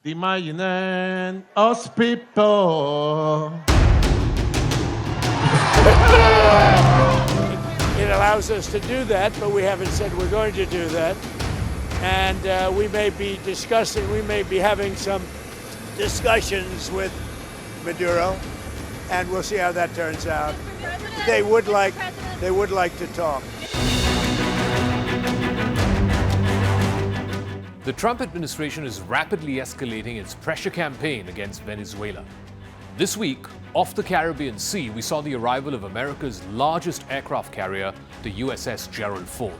Imagine us people. It allows us to do that, but we haven't said we're going to do that. And we may be having some discussions with Maduro, and we'll see how that turns out. They would like to talk. The Trump administration is rapidly escalating its pressure campaign against Venezuela. This week, off the Caribbean Sea, we saw the arrival of America's largest aircraft carrier, the USS Gerald Ford.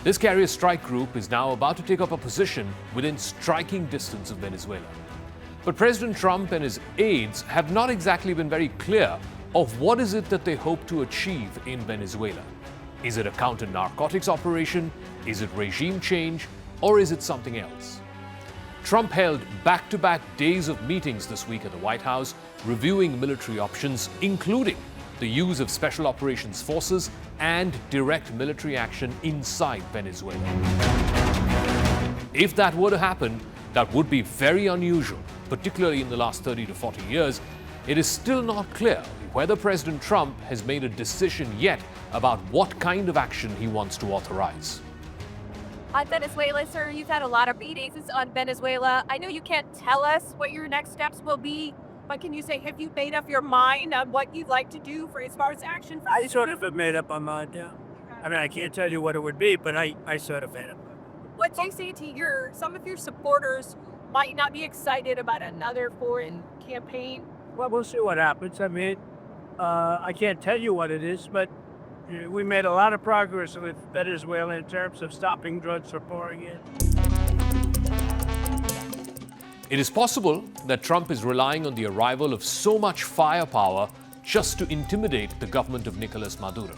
This carrier strike group is now about to take up a position within striking distance of Venezuela. But President Trump and his aides have not exactly been very clear of what is it that they hope to achieve in Venezuela. Is it a counter-narcotics operation? Is it regime change? Or is it something else? Trump held back-to-back days of meetings this week at the White House, reviewing military options, including the use of special operations forces and direct military action inside Venezuela. If that were to happen, that would be very unusual, particularly in the last 30 to 40 years. It is still not clear whether President Trump has made a decision yet about what kind of action he wants to authorize. On Venezuela, sir, you've had a lot of meetings on Venezuela. I know you can't tell us what your next steps will be, but can you say, have you made up your mind on what you'd like to do for as far as action? I sort of have made up my mind now. I mean, I can't tell you what it would be, but I sort of made up. What do you say to some of your supporters might not be excited about another foreign campaign? Well, we'll see what happens. I mean, I can't tell you what it is, but we made a lot of progress with Venezuela in terms of stopping drugs from pouring in. It is possible that Trump is relying on the arrival of so much firepower just to intimidate the government of Nicolas Maduro.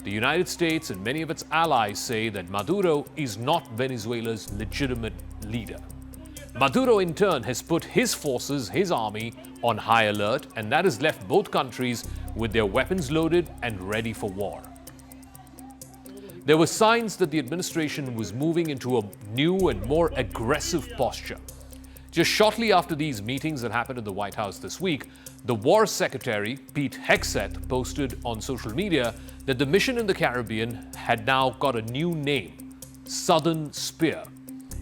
The United States and many of its allies say that Maduro is not Venezuela's legitimate leader. Maduro, in turn, has put his forces, his army, on high alert, and that has left both countries with their weapons loaded and ready for war. There were signs that the administration was moving into a new and more aggressive posture. Just shortly after these meetings that happened at the White House this week, the War Secretary, Pete Hegseth, posted on social media that the mission in the Caribbean had now got a new name, Southern Spear.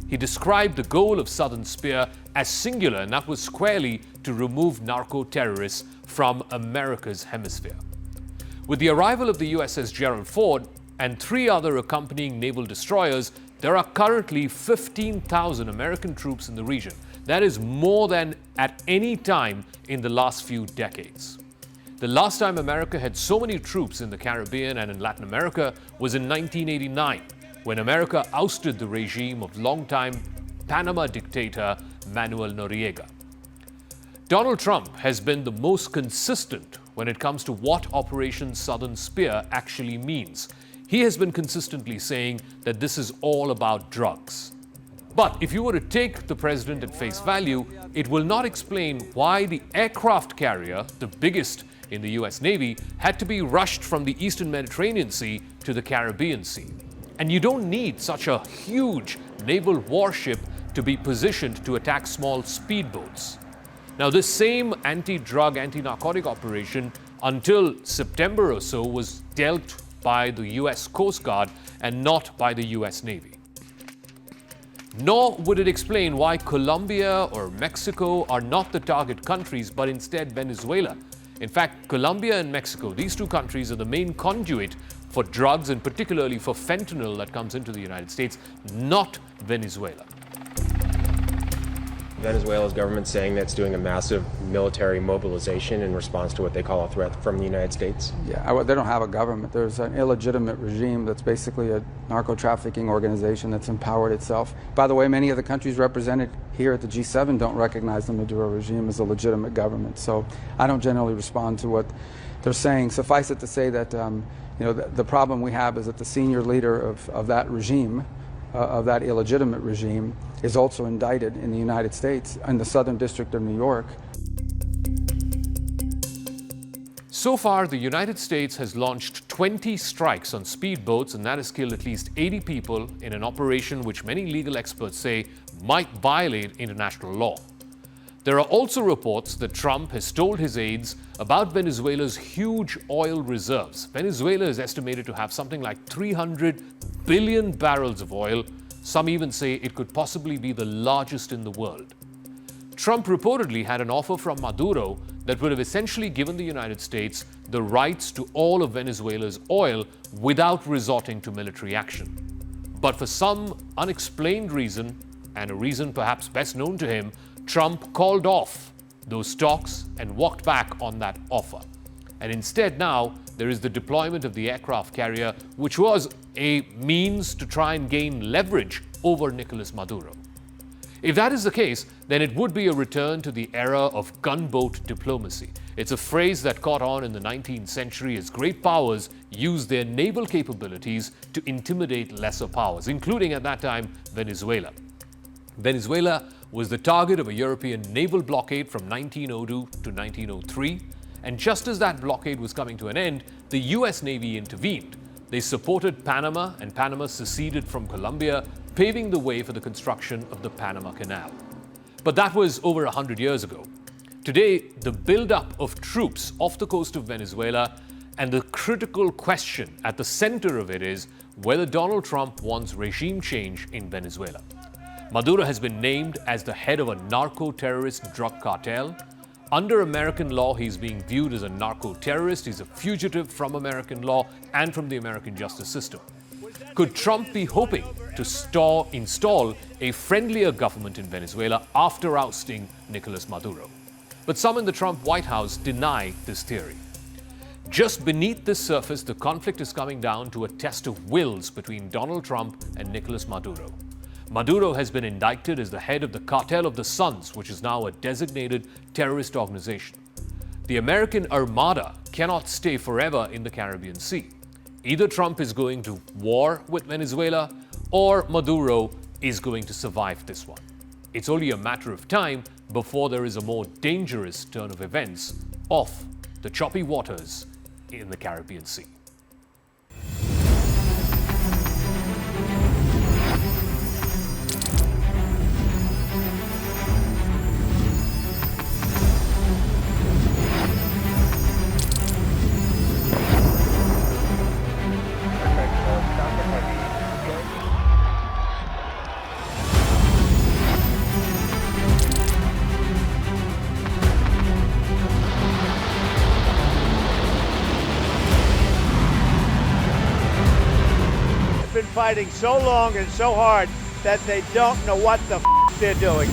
He described the goal of Southern Spear as singular, and that was squarely to remove narco-terrorists from America's hemisphere. With the arrival of the USS Gerald Ford and 3 other accompanying naval destroyers, there are currently 15,000 American troops in the region. That is more than at any time in the last few decades. The last time America had so many troops in the Caribbean and in Latin America was in 1989, when America ousted the regime of longtime Panama dictator Manuel Noriega. Donald Trump has been the most consistent when it comes to what Operation Southern Spear actually means. He has been consistently saying that this is all about drugs. But if you were to take the president at face value, it will not explain why the aircraft carrier, the biggest in the US Navy, had to be rushed from the Eastern Mediterranean Sea to the Caribbean Sea. And you don't need such a huge naval warship to be positioned to attack small speedboats. Now, this same anti-drug, anti-narcotic operation, until September or so, was dealt by the US Coast Guard and not by the US Navy. Nor would it explain why Colombia or Mexico are not the target countries, but instead Venezuela. In fact, Colombia and Mexico, these 2 countries, are the main conduit for drugs, and particularly for fentanyl that comes into the United States, not Venezuela. Venezuela's government saying that it's doing a massive military mobilization in response to what they call a threat from the United States. Yeah, they don't have a government. There's an illegitimate regime that's basically a narco-trafficking organization that's empowered itself. By the way, many of the countries represented here at the G7 don't recognize the Maduro regime as a legitimate government. So I don't generally respond to what they're saying. Suffice it to say that the problem we have is that the senior leader of that regime, of that illegitimate regime, is also indicted in the United States in the Southern District of New York. So far, the United States has launched 20 strikes on speedboats, and that has killed at least 80 people in an operation which many legal experts say might violate international law. There are also reports that Trump has told his aides about Venezuela's huge oil reserves. Venezuela is estimated to have something like 300 billion barrels of oil. Some even say it could possibly be the largest in the world. Trump reportedly had an offer from Maduro that would have essentially given the United States the rights to all of Venezuela's oil without resorting to military action. But for some unexplained reason, and a reason perhaps best known to him, Trump called off those talks and walked back on that offer. And instead now, there is the deployment of the aircraft carrier, which was a means to try and gain leverage over Nicolas Maduro. If that is the case, then it would be a return to the era of gunboat diplomacy. It's a phrase that caught on in the 19th century as great powers used their naval capabilities to intimidate lesser powers, including at that time Venezuela. Venezuela was the target of a European naval blockade from 1902 to 1903, and just as that blockade was coming to an end, the US Navy intervened. They supported Panama, and Panama seceded from Colombia, paving the way for the construction of the Panama Canal. But that was over 100 years ago. Today, the buildup of troops off the coast of Venezuela, and the critical question at the center of it is whether Donald Trump wants regime change in Venezuela. Maduro has been named as the head of a narco-terrorist drug cartel. Under American law, he's being viewed as a narco-terrorist. He's a fugitive from American law and from the American justice system. Could Trump be hoping to install a friendlier government in Venezuela after ousting Nicolas Maduro? But some in the Trump White House deny this theory. Just beneath this surface, the conflict is coming down to a test of wills between Donald Trump and Nicolas Maduro. Maduro has been indicted as the head of the Cartel of the Suns, which is now a designated terrorist organization. The American Armada cannot stay forever in the Caribbean Sea. Either Trump is going to war with Venezuela, or Maduro is going to survive this one. It's only a matter of time before there is a more dangerous turn of events off the choppy waters in the Caribbean Sea. Been fighting so long and so hard that they don't know what the they're doing.